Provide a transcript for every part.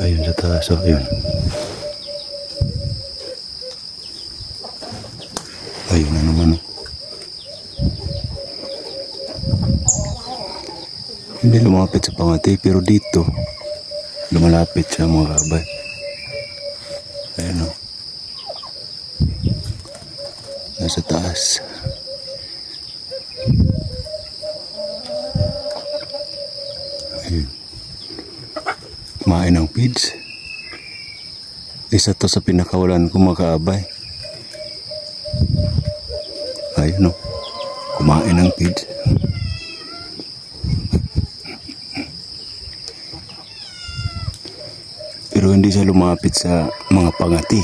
Ayun sa taas, oh, ayun. Ayun na naman, oh. Hindi lumapit sa pangati, pero dito lumalapit siya mga kabay. Ayun, oh. Nasa taas. Ayun. Kumain ng feeds. Isa to sa pinakawalan ko mga kabay. Ayun, oh. Kumain ng feeds. Pero hindi siya lumapit sa mga pangati.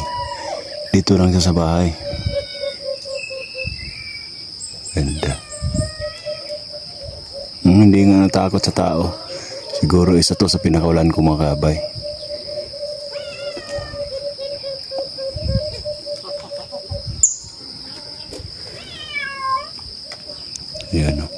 Dito lang siya sa bahay. Ganda. Hindi nga natakot sa tao. Siguro isa to sa pinakawalan ko mga kabay. Yan, oh.